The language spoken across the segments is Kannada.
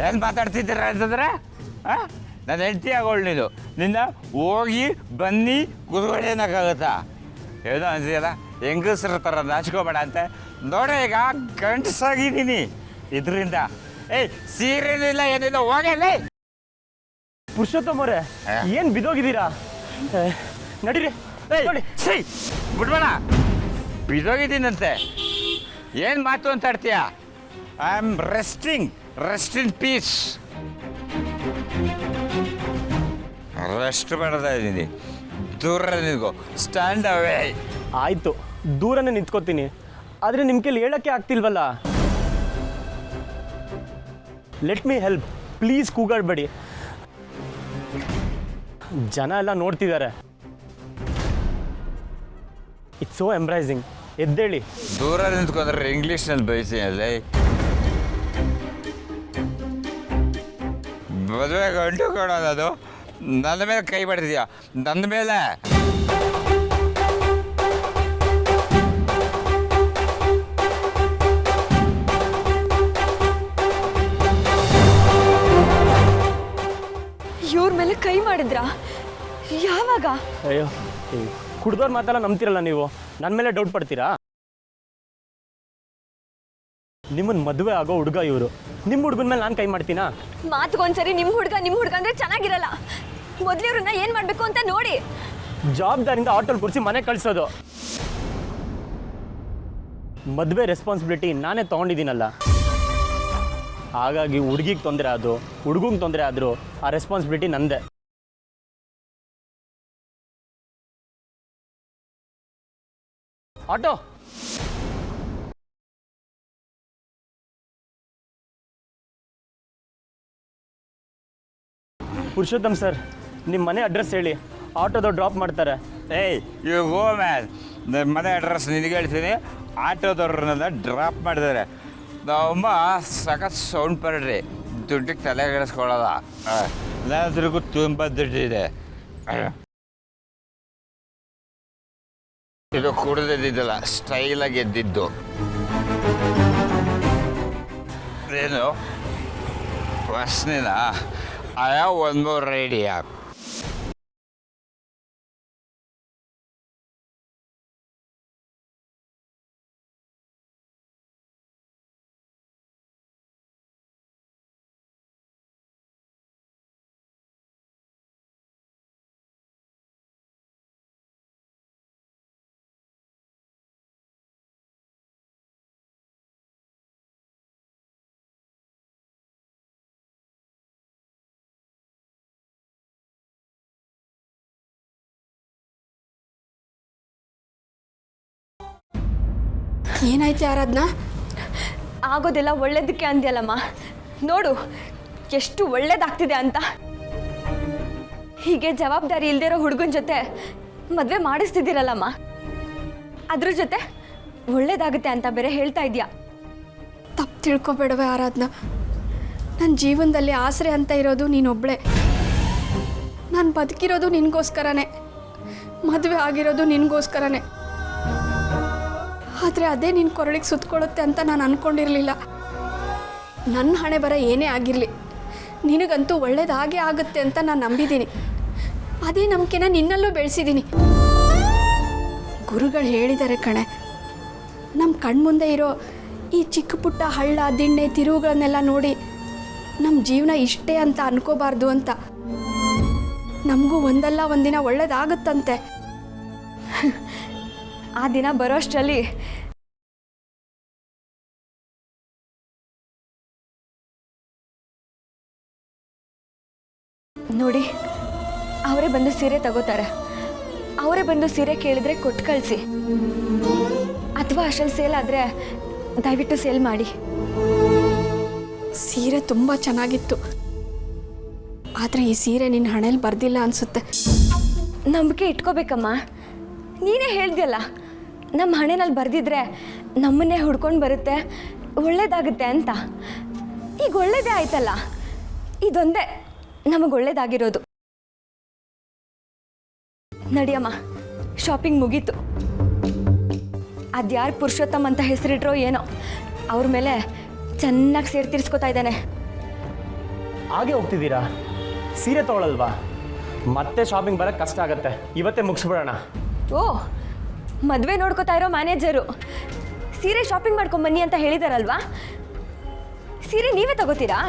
ಏನು ಮಾತಾಡ್ತಿದ್ದೀರ ಅಂತಂದ್ರೆ ನನ್ನ ಹೆಂಡತಿ ಆಗೋಳು ನೀನು ನಿನ್ನ ಹೋಗಿ ಬನ್ನಿ ಕುದುರೆ ಅನ್ನೋಕ್ಕಾಗುತ್ತಾ ಏನೋ ಅಂತೀಯಲ್ಲ ಹೆಂಗಸ್ರ ಥರ ನಾಚ್ಕೋಬೇಡ ಅಂತ ನೋಡ ಈಗ ಗಂಟಸಾಗಿದ್ದೀನಿ ಇದರಿಂದ ಸೀರೆನೂ ಇಲ್ಲ ಏನಿಲ್ಲ ಹೋಗಲ್ಲ. ಪುರುಷೋತ್ತಮ ಅವರೇ ಏನು ಬಿದೋಗಿದ್ದೀರಾ? ನಡೀರಿ ನೋಡಿ ಸೈ ಬಿಡ್ಬೇಡ, ಬಿದೋಗಿದ್ದೀನಂತೆ. ಏನು ಮಾತು ಅಂತ ಆಡ್ತೀಯ? I am rest in peace. Rest ಮಾಡ್ತಾ ಇದ್ದೀನಿ. ದೂರ ನಿಂತ್ಕೋ, ಸ್ಟ್ಯಾಂಡ್ ಅವೇ. ಆಯಿತು, ದೂರನೇ ನಿಂತ್ಕೋತೀನಿ. ಆದರೆ ನಿಮ್ಮ ಕೈಲಿ ಹೇಳೋಕ್ಕೆ ಆಗ್ತಿಲ್ವಲ್ಲ. ಲೆಟ್ ಮೀ ಹೆಲ್ಪ್, ಪ್ಲೀಸ್ ಕೂಗಾಡಬೇಡಿ. ಜನ ಎಲ್ಲ ನೋಡ್ತಿದ್ದಾರೆ. It's so embarrassing. ಎದ್ದೇಳಿ. ದೂರ ನಿಂತ್ಕೊಂಡ್ರೆ ಇಂಗ್ಲೀಷ್ನಲ್ಲಿ ಬಯಸಿ ಅಲ್ಲೇ. ಮದುವೆ ಗಂಟು ಕೊಡೋದು ನನ್ನ ಮೇಲೆ ಕೈ ಮಾಡಿದ್ಯಾ? ನನ್ನ ಮೇಲೆ ಇವ್ರ ಮೇಲೆ ಕೈ ಮಾಡಿದ್ರಾ? ಯಾವಾಗ? ಅಯ್ಯೋ, ಕುಡ್ದವ್ರ ಮಾತೆಲ್ಲ ನಂಬ್ತಿರಲ್ಲ ನೀವು. ನನ್ನ ಮೇಲೆ ಡೌಟ್ ಪಡ್ತೀರಾ? ನಿಮ್ಮನ್ನ ಮದುವೆ ಆಗೋ ಹುಡುಗ ಇವರು. ನಿಮ್ಮ ಹುಡುಗನ ಮೇಲೆ ನಾನು ಕೈ ಮಾಡ್ತೀನಾ? ಮಾತ್ಗೊಂದ್ಸರಿ ನಿಮ್ಮ ಹುಡುಗ ಅಂದ್ರೆ ಚೆನ್ನಾಗಿರಲ್ಲ. ಮೊದ್ಲಿವ್ರನ್ನ ಏನ್ ಮಾಡ್ಬೇಕು ಅಂತ ನೋಡಿ. ಜವಾಬ್ದಾರಿಯಿಂದ ಆಟೋಲ್ ಕೂರಿಸಿ ಮನೆ ಕಳಿಸೋದು. ಮದುವೆ ರೆಸ್ಪಾನ್ಸಿಬಿಲಿಟಿ ನಾನೇ ತೊಗೊಂಡಿದ್ದೀನಲ್ಲ. ಹಾಗಾಗಿ ಹುಡುಗಿಗೆ ತೊಂದರೆ ಆದರೂ ಹುಡುಗಂಗೆ ತೊಂದರೆ ಆದರೂ ಆ ರೆಸ್ಪಾನ್ಸಿಬಿಲಿಟಿ ನಂದೆ. ಆಟೋ ಪುರುಷೋತ್ತಮ್ ಸರ್, ನಿಮ್ಮ ಮನೆ ಅಡ್ರೆಸ್ ಹೇಳಿ, ಆಟೋದವ್ರು ಡ್ರಾಪ್ ಮಾಡ್ತಾರೆ. You go man. ನನ್ನ ಮನೆ ಅಡ್ರೆಸ್ ನಿನಗೆ ಹೇಳ್ತೀನಿ. ಆಟೋದವ್ರನ್ನೆಲ್ಲ ಡ್ರಾಪ್ ಮಾಡಿದ್ದಾರೆ. ನಾವಮ್ಮ ಸಖತ್ ಸೌಂಡ್ ಪಡ್ರಿ, ದುಡ್ಡಿಗೆ ತಲೆಗೆಡಿಸ್ಕೊಳ್ಳೋದ. ನನ್ನ ಹತ್ರಕ್ಕೂ ತುಂಬ ದುಡ್ಡಿದೆ. ಇದು ಕುಡಿದಿದ್ದಲ್ಲ, ಸ್ಟೈಲಾಗಿ ಎದ್ದಿದ್ದು. ಏನು ವಾಸನೆನಾ? I have one more idea. ಏನಾಯ್ತು ಆರಾಧನಾ? ಆಗೋದೆಲ್ಲ ಒಳ್ಳೇದಕ್ಕೆ ಅಂದ್ಯಲ್ಲಮ್ಮ. ನೋಡು ಎಷ್ಟು ಒಳ್ಳೇದಾಗ್ತಿದೆ ಅಂತ. ಹೀಗೆ ಜವಾಬ್ದಾರಿ ಇಲ್ದಿರೋ ಹುಡುಗನ ಜೊತೆ ಮದುವೆ ಮಾಡಿಸ್ತಿದ್ದೀರಲ್ಲಮ್ಮ, ಅದ್ರ ಜೊತೆ ಒಳ್ಳೇದಾಗುತ್ತೆ ಅಂತ ಬೇರೆ ಹೇಳ್ತಾ ಇದೆಯಾ. ತಪ್ಪು ತಿಳ್ಕೊಬೇಡವೆ ಆರಾಧನಾ. ನನ್ನ ಜೀವನದಲ್ಲಿ ಆಸರೆ ಅಂತ ಇರೋದು ನೀನೊಬ್ಬಳೆ. ನಾನು ಬದುಕಿರೋದು ನಿನಗೋಸ್ಕರನೇ, ಮದುವೆ ಆಗಿರೋದು ನಿನಗೋಸ್ಕರನೇ. ಆದರೆ ಅದೇ ನಿನ್ನ ಕೊರಳಿಗೆ ಸುತ್ತಕೊಳ್ಳುತ್ತೆ ಅಂತ ನಾನು ಅಂದ್ಕೊಂಡಿರಲಿಲ್ಲ. ನನ್ನ ಹಣೆ ಬರ ಏನೇ ಆಗಿರಲಿ, ನಿನಗಂತೂ ಒಳ್ಳೇದಾಗೇ ಆಗುತ್ತೆ ಅಂತ ನಾನು ನಂಬಿದ್ದೀನಿ. ಅದೇ ನಂಬಿಕೆನ ನಿನ್ನಲ್ಲೂ ಬೆಳೆಸಿದ್ದೀನಿ. ಗುರುಗಳು ಹೇಳಿದ್ದಾರೆ ಕಣೆ, ನಮ್ಮ ಕಣ್ಮುಂದೆ ಇರೋ ಈ ಚಿಕ್ಕ ಪುಟ್ಟ ಹಳ್ಳ ದಿಣ್ಣೆ ತಿರುವುಗಳನ್ನೆಲ್ಲ ನೋಡಿ ನಮ್ಮ ಜೀವನ ಇಷ್ಟೇ ಅಂತ ಅನ್ಕೋಬಾರ್ದು ಅಂತ. ನಮಗೂ ಒಂದಲ್ಲ ಒಂದಿನ ಒಳ್ಳೇದಾಗುತ್ತಂತೆ. ಆ ದಿನ ಬರೋಷ್ಟರಲ್ಲಿ ನೋಡಿ, ಅವರೇ ಬಂದು ಸೀರೆ ತಗೋತಾರೆ. ಅವರೇ ಬಂದು ಸೀರೆ ಕೇಳಿದ್ರೆ ಕೊಟ್ಟು ಕಳಿಸಿ, ಅಥವಾ ಅಷ್ಟಲ್ಲಿ ಸೇಲ್ ಆದರೆ ದಯವಿಟ್ಟು ಸೇಲ್ ಮಾಡಿ. ಸೀರೆ ತುಂಬ ಚೆನ್ನಾಗಿತ್ತು, ಆದರೆ ಈ ಸೀರೆ ನಿನ್ನ ಹಣೆಯಲ್ಲಿ ಬರ್ದಿಲ್ಲ ಅನಿಸುತ್ತೆ. ನಂಬಿಕೆ ಇಟ್ಕೋಬೇಕಮ್ಮ. ನೀನೇ ಹೇಳ್ದಲ್ಲ, ನಮ್ಮ ಹಣೆನಲ್ಲಿ ಬರೆದಿದ್ರೆ ನಮ್ಮನ್ನೇ ಹುಡ್ಕೊಂಡು ಬರುತ್ತೆ, ಒಳ್ಳೇದಾಗುತ್ತೆ ಅಂತ. ಈಗ ಒಳ್ಳೇದೇ ಆಯ್ತಲ್ಲ, ಇದೊಂದೇ ನಮಗೆ ಒಳ್ಳೇದಾಗಿರೋದು. ನಡಿಯಮ್ಮ, ಶಾಪಿಂಗ್ ಮುಗೀತು. ಅದ್ಯಾರು ಪುರುಷೋತ್ತಮ್ ಅಂತ ಹೆಸರಿಟ್ರೋ ಏನೋ, ಅವ್ರ ಮೇಲೆ ಚೆನ್ನಾಗಿ ಸೇರಿ ತೀರಿಸ್ಕೊತಾ ಇದ್ದಾನೆ. ಹಾಗೆ ಹೋಗ್ತಿದ್ದೀರಾ? ಸೀರೆ ತೊಗೊಳಲ್ವಾ? ಮತ್ತೆ ಶಾಪಿಂಗ್ ಬರೋಕ್ಕೆ ಕಷ್ಟ ಆಗುತ್ತೆ, ಇವತ್ತೇ ಮುಗಿಸ್ಬಿಡೋಣ. ಓ, ಮದುವೆ ನೋಡ್ಕೋತಾ ಇರೋ ಮ್ಯಾನೇಜರು ಸೀರೆ ಶಾಪಿಂಗ್ ಮಾಡ್ಕೊಂಬನ್ನಿ ಅಂತ ಹೇಳಿದಾರಲ್ವಾ? ಸೀರೆ ನೀವೇ ತಗೋತೀರಾ?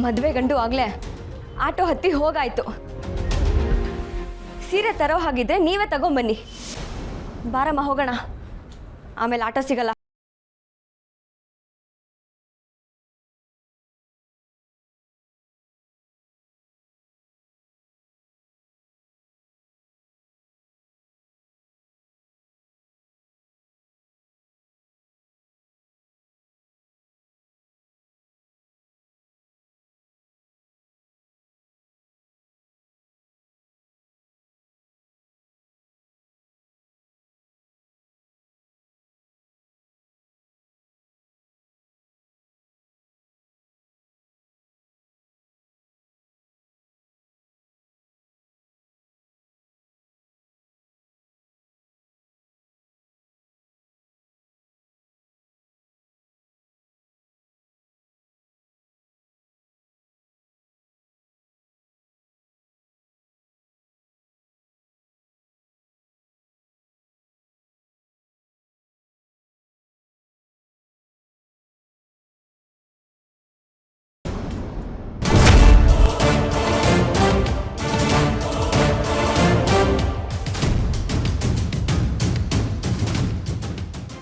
ಮದುವೆ ಗಂಡು ಆಗಲೇ ಆಟೋ ಹತ್ತಿ ಹೋಗಾಯ್ತು. ಸೀರೆ ತರೋ ಹಾಗಿದ್ರೆ ನೀವೇ ತಗೊಂಬನ್ನಿ. ಬಾರಮ್ಮ ಹೋಗೋಣ, ಆಮೇಲೆ ಆಟೋ ಸಿಗಲ್ಲ.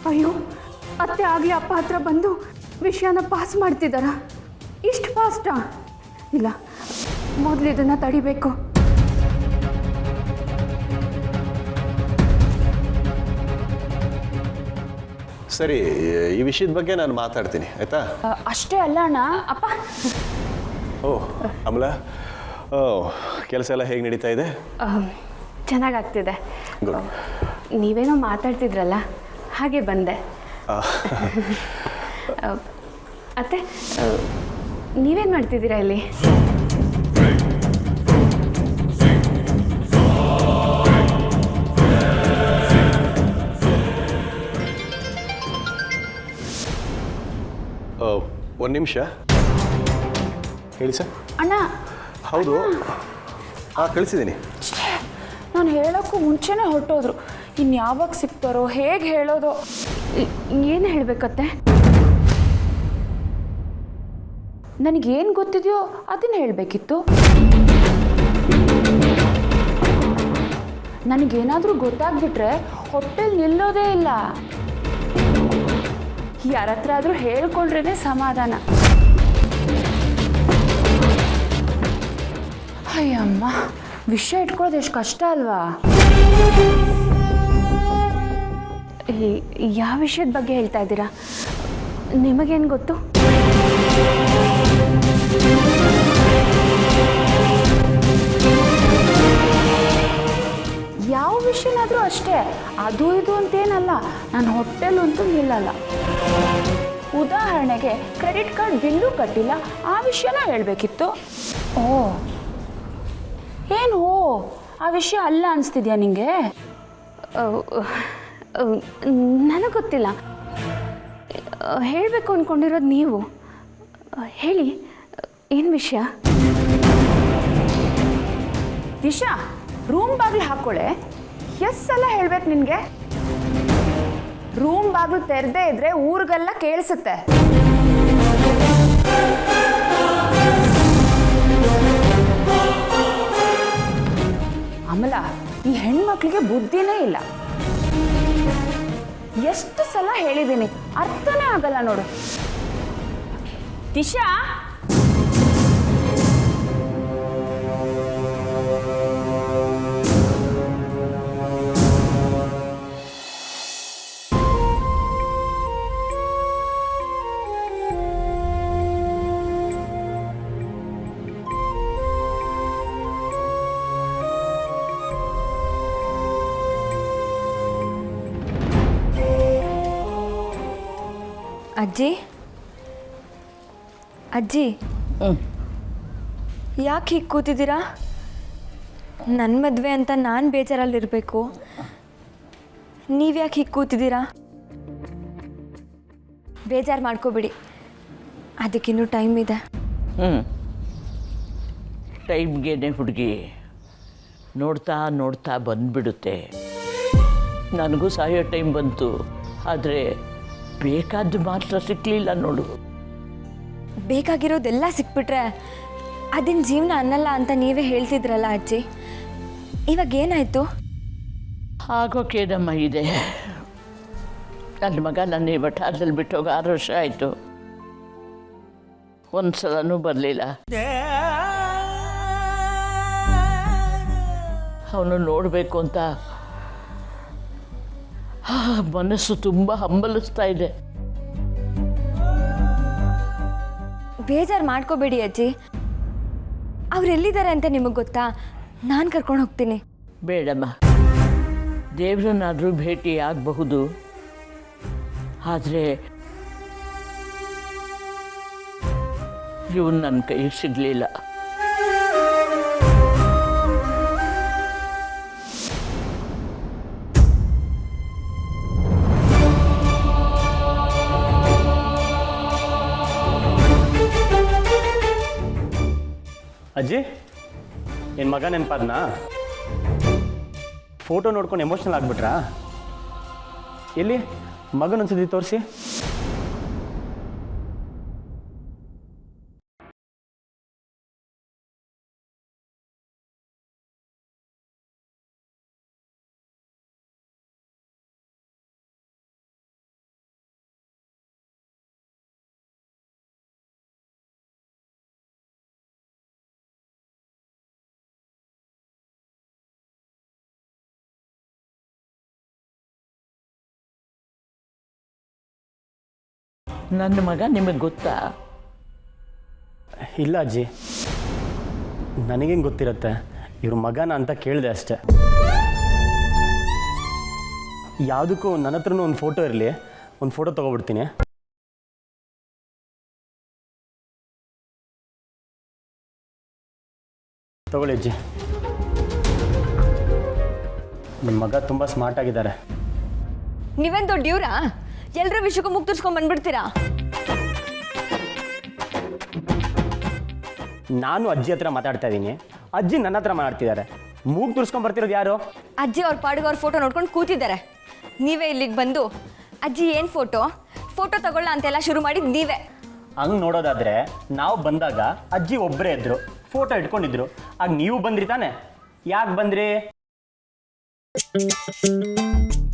ಅಯ್ಯೋ, ಅತ್ತೆ ಆಗಲಿ ಅಪ್ಪ ಹತ್ರ ಬಂದು ವಿಷಯನ ಪಾಸ್ ಮಾಡ್ತಿದ್ದಾರಾ? ಇಷ್ಟು ಫಾಸ್ಟಾ? ಇಲ್ಲ, ಮೊದಲು ಇದನ್ನು ತಡಿಬೇಕು. ಸರಿ, ಈ ವಿಷಯದ ಬಗ್ಗೆ ನಾನು ಮಾತಾಡ್ತೀನಿ, ಆಯಿತಾ? ಅಷ್ಟೇ ಅಲ್ಲ ಅಣ್ಣ, ಅಪ್ಪ. ಓ ಅಮಲ, ಓ ಕೆಲಸ ಎಲ್ಲ ಹೇಗೆ ನಡೀತಾ ಇದೆ? ಚೆನ್ನಾಗಾಗ್ತಿದೆ. ಗುಡ್. ನೀವೇನೋ ಮಾತಾಡ್ತಿದ್ರಲ್ಲ, ಹಾಗೆ ಬಂದೆ. ಅತ್ತೆ, ನೀವೇನು ಮಾಡ್ತಿದ್ದೀರಾ ಇಲ್ಲಿ? ಒಂದು ನಿಮಿಷ ಹೇಳಿ ಸರ್. ಅಣ್ಣ. ಹೌದು, ಹಾಂ ಕಳಿಸಿದ್ದೀನಿ. ನಾನು ಹೇಳೋಕ್ಕೂ ಮುಂಚೆನೇ ಹೊರಟೋದ್ರು. ಇನ್ನು ಯಾವಾಗ ಸಿಗ್ತಾರೋ, ಹೇಗೆ ಹೇಳೋದು? ಏನು ಹೇಳಬೇಕತ್ತೆ? ನನಗೇನು ಗೊತ್ತಿದೆಯೋ ಅದನ್ನು ಹೇಳಬೇಕಿತ್ತು. ನನಗೇನಾದರೂ ಗೊತ್ತಾಗ್ಬಿಟ್ರೆ ಹೊಟ್ಟೆಲಿ ನಿಲ್ಲೋದೇ ಇಲ್ಲ. ಯಾರ ಹತ್ರ ಆದರೂ ಹೇಳ್ಕೊಂಡ್ರೇ ಸಮಾಧಾನ. ಅಯ್ಯಮ್ಮ, ವಿಷಯ ಇಟ್ಕೊಳ್ಳೋದು ಎಷ್ಟು ಕಷ್ಟ ಅಲ್ವಾ? ಯಾವ ವಿಷಯದ ಬಗ್ಗೆ ಹೇಳ್ತಾ ಇದ್ದೀರಾ? ನಿಮಗೇನು ಗೊತ್ತು? ಯಾವ ವಿಷಯನಾದರೂ ಅಷ್ಟೇ, ಅದು ಇದು ಅಂತೇನಲ್ಲ, ನಾನು ಹೊಟ್ಟೆಲಂತೂ ನಿಲ್ಲಲ್ಲ. ಉದಾಹರಣೆಗೆ ಕ್ರೆಡಿಟ್ ಕಾರ್ಡ್ ಬಿಲ್ಲು ಕಟ್ಟಿಲ್ಲ, ಆ ವಿಷಯನ ಹೇಳಬೇಕಿತ್ತು. ಓ, ಏನು ಆ ವಿಷಯ ಅಲ್ಲ ಅನಿಸ್ತಿದ್ಯಾ ನಿಮಗೆ? ನನಗೆ ಗೊತ್ತಿಲ್ಲ, ಹೇಳಬೇಕು ಅಂದ್ಕೊಂಡಿರೋದು ನೀವು. ಹೇಳಿ, ಏನು ವಿಷಯ? ದಿಶಾ, ರೂಮ್ ಬಾಗಿಲು ಹಾಕ್ಕೊಳ್ಳೆ. ಎಷ್ಟು ಸಲ ಹೇಳ್ಬೇಕು ನಿನಗೆ? ರೂಮ್ ಬಾಗಿಲು ತೆರೆದೇ ಇದ್ರೆ ಊರಿಗೆಲ್ಲ ಕೇಳಿಸುತ್ತೆ. ಅಮಲ, ಈ ಹೆಣ್ಮಕ್ಳಿಗೆ ಬುದ್ಧಿನೇ ಇಲ್ಲ. ಎಷ್ಟು ಸಲ ಹೇಳಿದ್ದೀನಿ, ಅರ್ಥನೇ ಆಗಲ್ಲ ನೋಡು. ದಿಶಾ, ಅಜ್ಜಿ, ಅಜ್ಜಿ, ಯಾಕೆ ಹೀಗೆ ಕೂತಿದ್ದೀರಾ? ನನ್ನ ಮದುವೆ ಅಂತ ನಾನು ಬೇಜಾರಲ್ಲಿರಬೇಕು, ನೀವ್ಯಾಕೆ ಹೀಗೆ ಕೂತಿದ್ದೀರಾ? ಬೇಜಾರು ಮಾಡ್ಕೋಬೇಡಿ, ಅದಕ್ಕಿನ್ನೂ ಟೈಮ್ ಇದೆ. ಟೈಮ್ಗೇನೆ ಹುಡುಗಿ ನೋಡ್ತಾ ನೋಡ್ತಾ ಬಂದುಬಿಡುತ್ತೆ. ನನಗೂ ಸಾಯೋ ಟೈಮ್ ಬಂತು, ಆದರೆ ಬೇಕಾದ್ದು ಮಾತ್ರ ಸಿಕ್ಕಲಿಲ್ಲ ನೋಡು. ಬೇಕಾಗಿರೋದೆಲ್ಲ ಸಿಕ್ಬಿಟ್ರೆ ಅದನ್ನ ಜೀವನ ಅನ್ನಲ್ಲ ಅಂತ ನೀವೇ ಹೇಳ್ತಿದ್ರಲ್ಲ ಅಜ್ಜಿ. ಇವಾಗ ಏನಾಯಿತು? ಆಗೋಕೇನಮ್ಮ ಇದೆ. ನನ್ನ ಮಗ ನನ್ನ ಈ ವಠಾರದಲ್ಲಿ ಬಿಟ್ಟೋಗಿ 6 ವರ್ಷ ಆಯಿತು. ಒಂದು ಸಲನೂ ಬರಲಿಲ್ಲ. ಅವನು ನೋಡಬೇಕು ಅಂತ ಮನಸ್ಸು ತುಂಬ ಹಂಬಲಿಸ್ತಾ ಇದೆ. ಬೇಜಾರು ಮಾಡ್ಕೋಬೇಡಿ ಅಜ್ಜಿ. ಅವರೆಲ್ಲಿದ್ದಾರೆ ಅಂತ ನಿಮಗೆ ಗೊತ್ತಾ? ನಾನು ಕರ್ಕೊಂಡು ಹೋಗ್ತೀನಿ. ಬೇಡಮ್ಮ, ದೇವ್ರನ್ನಾದರೂ ಭೇಟಿ ಆಗಬಹುದು, ಆದರೆ ಇವನು ನನ್ನ ಕೈಗೆ ಸಿಗಲಿಲ್ಲ. ಅಜ್ಜಿ, ನಿನ್ನ ಮಗ ನೆನಪಾದ್ನಾ? ಫೋಟೋ ನೋಡ್ಕೊಂಡು ಎಮೋಷ್ನಲ್ ಆಗ್ಬಿಟ್ರಾ? ಎಲ್ಲಿ ಮಗನೊಂದ್ಸತಿ ತೋರಿಸಿ. ನನ್ನ ಮಗ ನಿಮಗೆ ಗೊತ್ತಾ? ಇಲ್ಲ ಅಜ್ಜಿ, ನನಗೇನು ಗೊತ್ತಿರುತ್ತೆ, ಇವ್ರ ಮಗನ ಅಂತ ಕೇಳಿದೆ ಅಷ್ಟೆ. ಯಾವುದಕ್ಕೂ ನನ್ನ ಹತ್ರನೂ ಒಂದು ಫೋಟೋ ಇರಲಿ, ಒಂದು ಫೋಟೋ ತೊಗೊಬಿಡ್ತೀನಿ. ತಗೊಳ್ಳಿ ಅಜ್ಜಿ. ನಿಮ್ಮ ಮಗ ತುಂಬ ಸ್ಮಾರ್ಟ್ ಆಗಿದ್ದಾರೆ. ನೀವೇನು ದೊಡ್ಡ ಇವ್ರಾ? ಎಲ್ಲರ ವಿಷಯಕ್ಕೂ ಮುಗ್ ತುರ್ಸ್ಕೊಂಡು ಬಂದ್ಬಿಡ್ತೀರಾ? ನಾನು ಅಜ್ಜಿ ಹತ್ರ ಮಾತಾಡ್ತಾ ಇದ್ದೀನಿ, ಅಜ್ಜಿ ನನ್ನ ಹತ್ರ ಮಾತಾಡ್ತಿದ್ದಾರೆ. ಮೂಗು ತುರ್ಸ್ಕೊಂಡು ಬರ್ತಿರೋದು ಯಾರು? ಅಜ್ಜಿ ಅವ್ರ ಪಾಡಿಗೆ ಅವ್ರ ಫೋಟೋ ನೋಡ್ಕೊಂಡು ಕೂತಿದ್ದಾರೆ. ನೀವೇ ಇಲ್ಲಿಗೆ ಬಂದು ಅಜ್ಜಿ ಏನು ಫೋಟೋ ತಗೊಳ್ಳ ಅಂತೆಲ್ಲ ಶುರು ಮಾಡಿದ್ದು ನೀವೇ. ಹಂಗೆ ನೋಡೋದಾದ್ರೆ ನಾವು ಬಂದಾಗ ಅಜ್ಜಿ ಒಬ್ಬರೇ ಇದ್ರು, ಫೋಟೋ ಇಟ್ಕೊಂಡಿದ್ರು. ಆಗ ನೀವು ಬಂದ್ರಿ ತಾನೆ? ಯಾಕೆ ಬಂದ್ರಿ?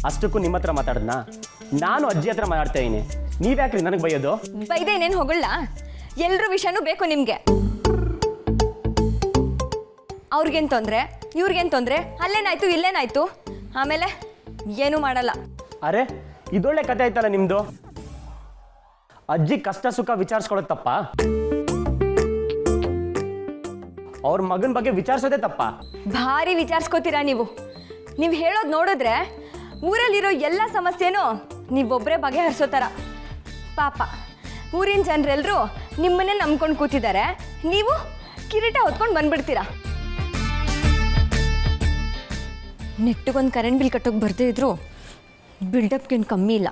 ಅಷ್ಟಕ್ಕೂ ನಿಮ್ಮ ಹತ್ರ ಮಾತಾಡಿದ್ನಾ? ನಾನು ಅಜ್ಜಿ ಹತ್ರ ಮಾತಾಡ್ತಾ ಇದ್ದೀನಿ, ನೀವ್ಯಾಕ್ರಿ ನನಗೆ ಬೈಯೋದು? ಬೈದೆ ಏನೇನು ಹೊಗಳಲ್ಲ? ಎಲ್ಲರ ವಿಷಯನೂ ಬೇಕು ನಿಮಗೆ. ಅವ್ರಿಗೇನು ತೊಂದರೆ, ಇವ್ರಿಗೇನು ತೊಂದರೆ, ಅಲ್ಲೇನಾಯ್ತು ಇಲ್ಲೇನಾಯ್ತು, ಆಮೇಲೆ ಏನೂ ಮಾಡಲ್ಲ. ಅರೆ, ಇದೊಳ್ಳೆ ಕತೆ ಆಯ್ತಲ್ಲ ನಿಮ್ಮದು. ಅಜ್ಜಿ ಕಷ್ಟ ಸುಖ ವಿಚಾರಿಸ್ಕೊಳ್ಳೋದು ತಪ್ಪ? ಅವ್ರ ಮಗನ ಬಗ್ಗೆ ವಿಚಾರಿಸೋದೇ ತಪ್ಪ? ಭಾರಿ ವಿಚಾರಿಸ್ಕೋತೀರಾ ನೀವು. ನೀವು ಹೇಳೋದು ನೋಡಿದ್ರೆ ಊರಲ್ಲಿರೋ ಎಲ್ಲ ಸಮಸ್ಯೆನೂ ನೀವೊಬ್ಬರೇ ಬಗೆಹರಿಸೋ ಥರ. ಪಾಪ ಊರಿನ ಜನರೆಲ್ಲರೂ ನಿಮ್ಮನ್ನೇ ನಂಬ್ಕೊಂಡು ಕೂತಿದ್ದಾರೆ, ನೀವು ಕಿರೀಟ ಹೊತ್ಕೊಂಡು ಬಂದ್ಬಿಡ್ತೀರಾ. ನೆಟ್ಟಿಗೊಂದು ಕರೆಂಟ್ ಬಿಲ್ ಕಟ್ಟೋಕೆ ಬರ್ದೇ ಇದ್ರು ಬಿಲ್ಡಪ್ಗೇನು ಕಮ್ಮಿ ಇಲ್ಲ.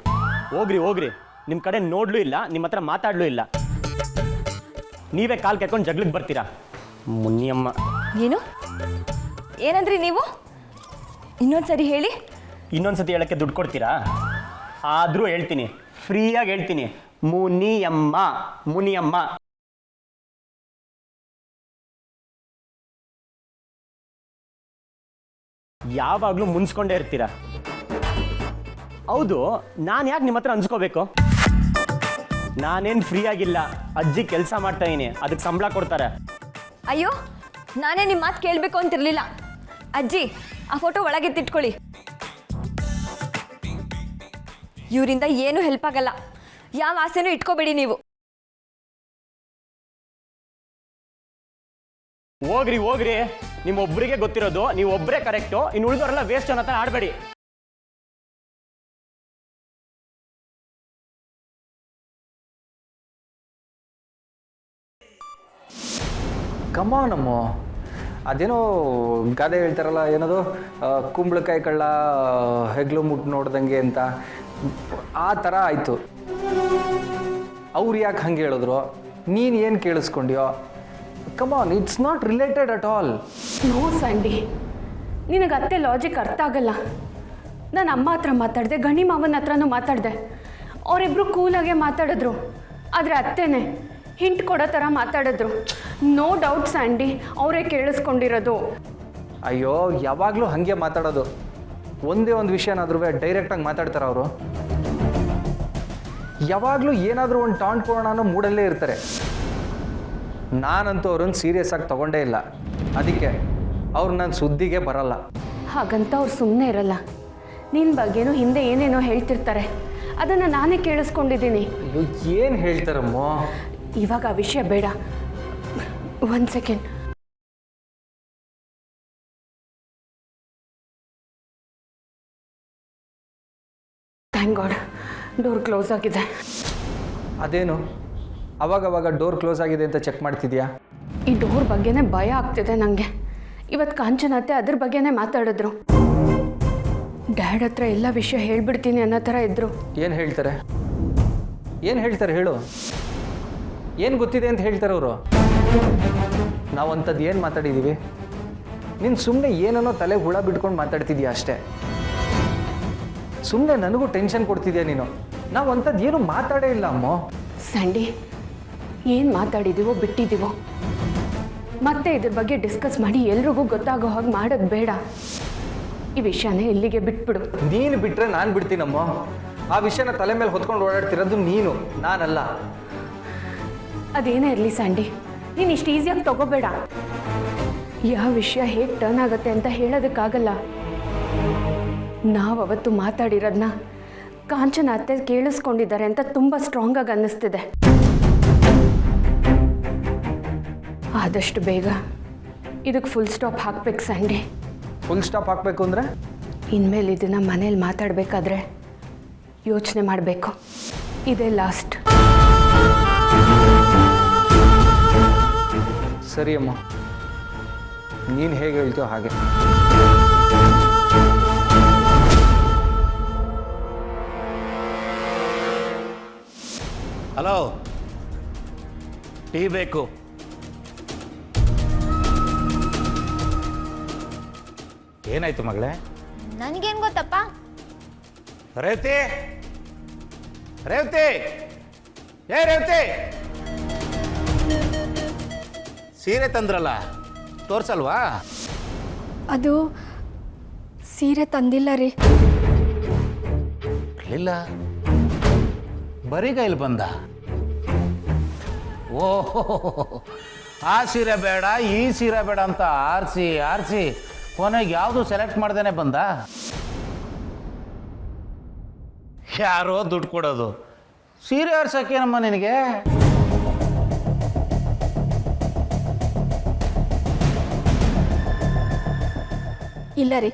ಹೋಗ್ರಿ, ನಿಮ್ಮ ಕಡೆ ನೋಡ್ಲೂ ಇಲ್ಲ, ನಿಮ್ಮ ಹತ್ರ ಮಾತಾಡ್ಲೂ ಇಲ್ಲ. ನೀವೇ ಕಾಲು ಕೆಕ್ಕೊಂಡು ಜಗ್ಲಿಗೆ ಬರ್ತೀರಾ. ಮುನಿಯಮ್ಮ. ಏನಂದ್ರಿ ನೀವು? ಇನ್ನೊಂದು ಸರಿ ಹೇಳಿ. ಇನ್ನೊಂದ್ಸತಿ ಹೇಳಕ್ಕೆ ದುಡ್ಡು ಕೊಡ್ತೀರಾ? ಆದರೂ ಹೇಳ್ತೀನಿ, ಫ್ರೀಯಾಗಿ ಹೇಳ್ತೀನಿ, ಮುನಿಯಮ್ಮ. ಯಾವಾಗಲೂ ಮುನ್ಸ್ಕೊಂಡೇ ಇರ್ತೀರಾ. ಹೌದು, ನಾನು ಯಾಕೆ ನಿಮ್ಮ ಹತ್ರ ಅನ್ಸ್ಕೋಬೇಕು? ನಾನೇನು ಫ್ರೀ ಆಗಿಲ್ಲ, ಅಜ್ಜಿ ಕೆಲಸ ಮಾಡ್ತಾ ಇದೀನಿ, ಅದಕ್ಕೆ ಸಂಬಳ ಕೊಡ್ತಾರೆ. ಅಯ್ಯೋ, ನಾನೇ ನಿಮ್ಮ ಮಾತು ಕೇಳಬೇಕು ಅಂತಿರ್ಲಿಲ್ಲ. ಅಜ್ಜಿ, ಆ ಫೋಟೋ ಒಳಗೆತ್ತಿಟ್ಕೊಳ್ಳಿ. ಇವರಿಂದ ಏನೂ ಹೆಲ್ಪ್ ಆಗಲ್ಲ. ಯಾವ ಆಸೆನೂ ಇಟ್ಕೋಬೇಡಿ ನೀವು. ಹೋಗ್ರಿ, ನಿಮ್ಮೊಬ್ಬರಿಗೆ ಗೊತ್ತಿರೋದು, ನೀವು ಒಬ್ಬರೇ ಕರೆಕ್ಟು, ಇನ್ನು ಉಳಿದವರೆಲ್ಲ ವೇಸ್ಟ್ ಅನ್ನೋ ಥರ ಆಡಬೇಡಿ. ಕಮಾನಮ್ಮ, ಅದೇನೋ ಗಾದೆ ಹೇಳ್ತಾರಲ್ಲ, ಏನದು ಕುಂಬಳಕಾಯಿ ಕಳ್ಳ ಹೆಗ್ಲು ಮುಟ್ಟು ನೋಡ್ದಂಗೆ ಅಂತ, ಆ ಥರ ಆಯಿತು. ಅವ್ರು ಯಾಕೆ ಹಂಗೆ ಹೇಳಿದ್ರು, ನೀನು ಏನು ಕೇಳಿಸ್ಕೊಂಡ್ಯೋ? Come on, it's not related at all. No Sandy, ನಿನಗೆ ಅತ್ತೆ ಲಾಜಿಕ್ ಅರ್ಥ ಆಗಲ್ಲ. ನಾನು ಅಮ್ಮ ಹತ್ರ ಮಾತಾಡಿದೆ, ಗಣಿ ಮಾವನ ಹತ್ರನೂ ಮಾತಾಡಿದೆ. ಅವರಿಬ್ಬರು ಕೂಲಾಗೆ ಮಾತಾಡಿದ್ರು. ಆದರೆ ಅತ್ತೆನೇ ಹಿಂಟ್ ಕೊಡೋ ಥರ ಮಾತಾಡಿದ್ರು. ನೋ ಡೌಟ್ ಸ್ಯಾಂಡಿ, ಅವರೇ ಕೇಳಿಸ್ಕೊಂಡಿರೋದು. ಅಯ್ಯೋ, ಯಾವಾಗಲೂ ಹಾಗೆ ಮಾತಾಡೋದು. ಒಂದೇ ಒಂದು ವಿಷಯನಾದ್ರೂ ಡೈರೆಕ್ಟಾಗಿ ಮಾತಾಡ್ತಾರೆ ಅವರು. ಯಾವಾಗಲೂ ಏನಾದರೂ ಒಂದು ಟಾಂಟ್ ಕೊಡೋಣ ಅನ್ನೋ ಮೂಡಲ್ಲೇ ಇರ್ತಾರೆ. ನಾನಂತೂ ಅವ್ರನ್ನ ಸೀರಿಯಸ್ ಆಗಿ ತೊಗೊಂಡೇ ಇಲ್ಲ. ಅದಕ್ಕೆ ಅವ್ರು ನನ್ನ ಸುದ್ದಿಗೆ ಬರಲ್ಲ. ಹಾಗಂತ ಅವ್ರು ಸುಮ್ಮನೆ ಇರಲ್ಲ. ನಿನ್ನ ಬಗ್ಗೆನೂ ಹಿಂದೆ ಏನೇನೋ ಹೇಳ್ತಿರ್ತಾರೆ. ಅದನ್ನು ನಾನೇ ಕೇಳಿಸ್ಕೊಂಡಿದ್ದೀನಿ. ಅಯ್ಯೋ, ಏನು ಹೇಳ್ತಾರಮ್ಮ? ಇವಾಗ ಆ ವಿಷಯ ಬೇಡ. 1 second. Thank god, door close ಆಗಿದೆ. ಅದೇನು ಅವಾಗವಾಗ ಡೋರ್ ಕ್ಲೋಸ್ ಆಗಿದೆ ಅಂತ ಚೆಕ್ ಮಾಡ್ತಿದ್ಯಾ? ಈ ಡೋರ್ ಬಗ್ಗೆನೇ ಭಯ ಆಗ್ತಿದೆ ನನಗೆ. ಇವತ್ತು ಕಾಂಚನತ್ತೆ ಅದ್ರ ಬಗ್ಗೆನೇ ಮಾತಾಡಿದ್ರು. ಡ್ಯಾಡ್ ಹತ್ರ ಎಲ್ಲ ವಿಷಯ ಹೇಳ್ಬಿಡ್ತೀನಿ ಅನ್ನೋ ಥರ ಇದ್ರು. ಏನು ಹೇಳ್ತಾರೆ? ಏನು ಹೇಳ್ತಾರೆ ಹೇಳು? ಏನು ಗೊತ್ತಿದೆ ಅಂತ ಹೇಳ್ತಾರೆ ಅವರು? ನಾವು ಅಂಥದ್ದು ಏನು ಮಾತಾಡಿದ್ದೀವಿ? ನೀನು ಸುಮ್ಮನೆ ಏನನ್ನೋ ತಲೆ ಹುಳ ಬಿಟ್ಕೊಂಡು ಮಾತಾಡ್ತಿದ್ಯಾ ಅಷ್ಟೇ. ಸುಮ್ಮನೆ ನನಗೂ ಟೆನ್ಷನ್ ಕೊಡ್ತಿದ್ಯಾ ನೀನು. ನಾವು ಅಂಥದ್ದು ಏನು ಮಾತಾಡೇ ಇಲ್ಲ ಅಮ್ಮ. ಸ್ಯಾಂಡಿ, ಏನು ಮಾತಾಡಿದ್ದೀವೋ ಬಿಟ್ಟಿದ್ದೀವೋ ಮತ್ತೆ ಇದ್ರ ಬಗ್ಗೆ ಡಿಸ್ಕಸ್ ಮಾಡಿ ಎಲ್ರಿಗೂ ಗೊತ್ತಾಗೋ ಹಾಗೆ ಮಾಡೋದು ಬೇಡ. ಈ ವಿಷಯನೇ ಇಲ್ಲಿಗೆ ಬಿಟ್ಬಿಡು. ನೀನು ಬಿಟ್ಟರೆ ನಾನು ಬಿಡ್ತೀನಮ್ಮ. ಆ ವಿಷಯನ ತಲೆ ಮೇಲೆ ಹೊತ್ಕೊಂಡು ಓಡಾಡ್ತಿರೋದು ನೀನು, ನಾನಲ್ಲ. ಅದೇನೇ ಇರಲಿ ಸ್ಯಾಂಡಿ, ನೀನು ಇಷ್ಟು ಈಸಿಯಾಗಿ ತಗೋಬೇಡ. ಯಾವ ವಿಷಯ ಹೇಗೆ ಟರ್ನ್ ಆಗುತ್ತೆ ಅಂತ ಹೇಳೋದಕ್ಕಾಗಲ್ಲ. ನಾವು ಅವತ್ತು ಮಾತಾಡಿರೋದನ್ನ ಕಾಂಚನ ಅತ್ತೆ ಕೇಳಿಸ್ಕೊಂಡಿದ್ದಾರೆ ಅಂತ ತುಂಬ ಸ್ಟ್ರಾಂಗಾಗಿ ಅನ್ನಿಸ್ತಿದೆ. ಆದಷ್ಟು ಬೇಗ ಇದಕ್ಕೆ ಫುಲ್ ಸ್ಟಾಪ್ ಹಾಕ್ಬೇಕು ಸ್ಯಾಂಡಿ. ಫುಲ್ ಸ್ಟಾಪ್ ಹಾಕಬೇಕು ಅಂದರೆ? ಇನ್ಮೇಲೆ ಇದನ್ನು ಮನೇಲಿ ಮಾತಾಡಬೇಕಾದ್ರೆ ಯೋಚನೆ ಮಾಡಬೇಕು. ಇದೇ ಲಾಸ್ಟ್. ಸರಿ ಅಮ್ಮ, ನೀನು ಹೇಗೆ ಹೇಳ್ತೀಯೋ ಹಾಗೆ. ಹಲೋ, ಟೀ ಬೇಕು. ಏನಾಯ್ತು ಮಗಳೇ? ನನಗೇನು ಗೊತ್ತಪ್ಪ? ರೇವತಿ, ರೇವತಿ, ಏ ರೇವತಿ, ಸೀರೆ ತಂದ್ರಲ್ಲ, ತೋರ್ಸಲ್ವಾ? ಅದು ಸೀರೆ ತಂದಿಲ್ಲ ರೀ. ಇಲ್ಲ, ಬರಿಗೈಲಿ ಬಂದ. ಓಹೋ, ಆ ಸೀರೆ ಬೇಡ ಈ ಸೀರೆ ಬೇಡ ಅಂತ ಆರಿಸಿ ಆರಿಸಿ ಕೊನೆಗೆ ಯಾವುದು ಸೆಲೆಕ್ಟ್ ಮಾಡ್ದೇನೆ ಬಂದ. ಯಾರೋ ದುಡ್ಡು ಕೊಡೋದು, ಸೀರೆ ಆರ್ಸಕ್ಕೇನಮ್ಮ ನಿನಗೆ? ಇಲ್ಲ ರೀ,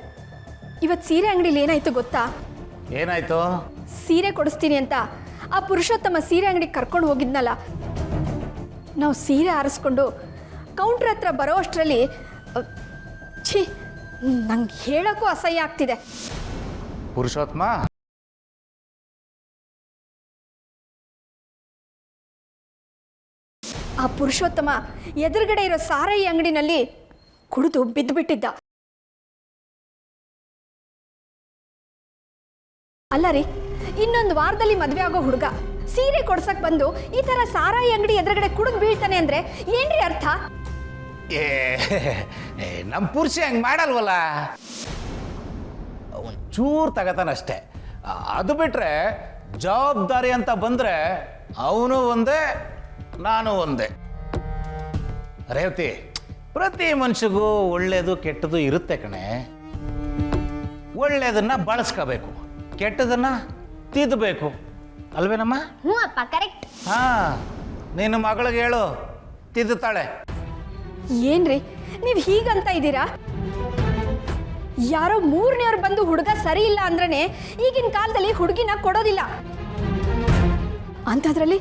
ಇವತ್ತು ಸೀರೆ ಅಂಗಡಿಲಿ ಏನಾಯ್ತು ಗೊತ್ತಾ? ಏನಾಯ್ತು? ಸೀರೆ ಕೊಡಿಸ್ತೀನಿ ಅಂತ ಆ ಪುರುಷೋತ್ತಮ ಸೀರೆ ಅಂಗಡಿಗೆ ಕರ್ಕೊಂಡು ಹೋಗಿದ್ನಲ್ಲ, ನಾವು ಸೀರೆ ಆರಿಸ್ಕೊಂಡು ಕೌಂಟ್ರ್ ಹತ್ರ ಬರೋ ಅಷ್ಟರಲ್ಲಿ ಛೀ, ನಂಗೆ ಹೇಳೋಕ್ಕೂ ಅಸಹ್ಯ ಆಗ್ತಿದೆ. ಪುರುಷೋತ್ತಮ? ಆ ಪುರುಷೋತ್ತಮ ಎದುರುಗಡೆ ಇರೋ ಸಾರಾಯಿ ಅಂಗಡಿನಲ್ಲಿ ಕುಡಿದು ಬಿದ್ದುಬಿಟ್ಟಿದ್ದ. ಅಲ್ಲ ರೀ, ಇನ್ನೊಂದು ವಾರದಲ್ಲಿ ಮದುವೆ ಆಗೋ ಹುಡುಗ ಸೀರೆ ಕೊಡ್ಸಕ್ ಬಂದು ಈ ಥರ ಸಾರಾಯಿ ಅಂಗಡಿ ಎದುರುಗಡೆ ಕುಡಿದು ಬೀಳ್ತಾನೆ ಅಂದರೆ ಏನ್ರಿ ಅರ್ಥ? ನಮ್ಮ ಪುರುಷ ಹಂಗೆ ಮಾಡಲ್ವಲ್ಲ, ಒಂಚೂರು ತಗತಾನಷ್ಟೇ. ಅದು ಬಿಟ್ರೆ ಜವಾಬ್ದಾರಿ ಅಂತ ಬಂದರೆ ಅವನು ಒಂದೇ ನಾನು ಒಂದೇ. ರೇವತಿ, ಪ್ರತಿ ಮನುಷ್ಯಗೂ ಒಳ್ಳೇದು ಕೆಟ್ಟದು ಇರುತ್ತೆ ಕಣೆ. ಒಳ್ಳೇದನ್ನ ಬಳಸ್ಕೋಬೇಕು, ಕೆಟ್ಟದನ್ನ ತಿದ್ದಬೇಕು, ಅಲ್ವೇನಮ್ಮ? ಹ್ಞೂ ಅಪ್ಪ, ಕರೆಕ್ಟ್. ಹಾ, ನಿನ್ನ ಮಗಳಿಗೆ ಹೇಳು, ತಿದ್ದುತ್ತಾಳೆ. ಏನ್ರಿ ನೀವು ಹೀಗಂತ ಇದ್ದೀರಾ? ಯಾರೋ ಮೂರನೇವ್ರು ಬಂದು ಹುಡುಗ ಸರಿ ಇಲ್ಲ ಅಂದ್ರೇ ಈಗಿನ ಕಾಲದಲ್ಲಿ ಹುಡುಗಿನ ಕೊಡೋದಿಲ್ಲ. ಅಂಥದ್ರಲ್ಲಿ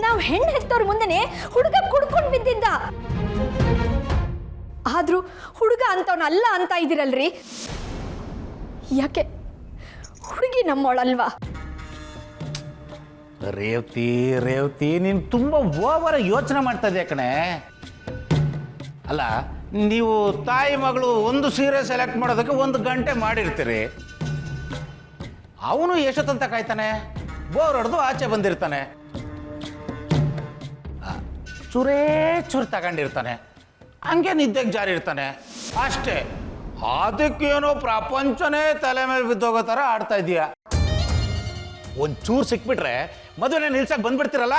ನಾವು ಹೆಣ್ಣು ಹೆತ್ತವ್ರ ಮುಂದೆನೆ ಹುಡುಗ ಕುಡ್ಕೊಂಡು ಬಿದ್ದಿದ್ದ. ಆದರೂ ಹುಡುಗ ಅಂತವನಲ್ಲ ಅಂತ ಇದ್ದೀರಲ್ರಿ. ಯಾಕೆ? ಹುಡುಗಿ ನಮ್ಮವಳಲ್ವಾ? ರೇವತಿ ನೀನು ತುಂಬ ಓವರ ಯೋಚನೆ ಮಾಡ್ತಾ ಇದೆಯಾ ಕಣೆ. ಅಲ್ಲ, ನೀವು ತಾಯಿ ಮಗಳು ಒಂದು ಸೀರೆ ಸೆಲೆಕ್ಟ್ ಮಾಡೋದಕ್ಕೆ 1 ಗಂಟೆ ಮಾಡಿರ್ತೀರಿ. ಅವನು ಎಷ್ಟೊತ್ತಂತ ಕಾಯ್ತಾನೆ, ಬೋರ್ ಹೊಡೆದು ಆಚೆ ಬಂದಿರ್ತಾನೆ, ಚೂರೇ ಚೂರು ತಗೊಂಡಿರ್ತಾನೆ, ಹಂಗೆ ನಿದ್ದೆಗೆ ಜಾರಿರ್ತಾನೆ ಅಷ್ಟೇ. ಅದಕ್ಕೇನೋ ಪ್ರಪಂಚನೇ ತಲೆ ಮೇಲೆ ಬಿದ್ದೋಗೋ ಥರ ಆಡ್ತಾ ಇದೀಯ. ಒಂಚೂರು ಸಿಕ್ಬಿಟ್ರೆ ಮದುವೆನೇ ನಿಲ್ಸಕ್ಕೆ ಬಂದ್ಬಿಡ್ತೀರಲ್ಲ.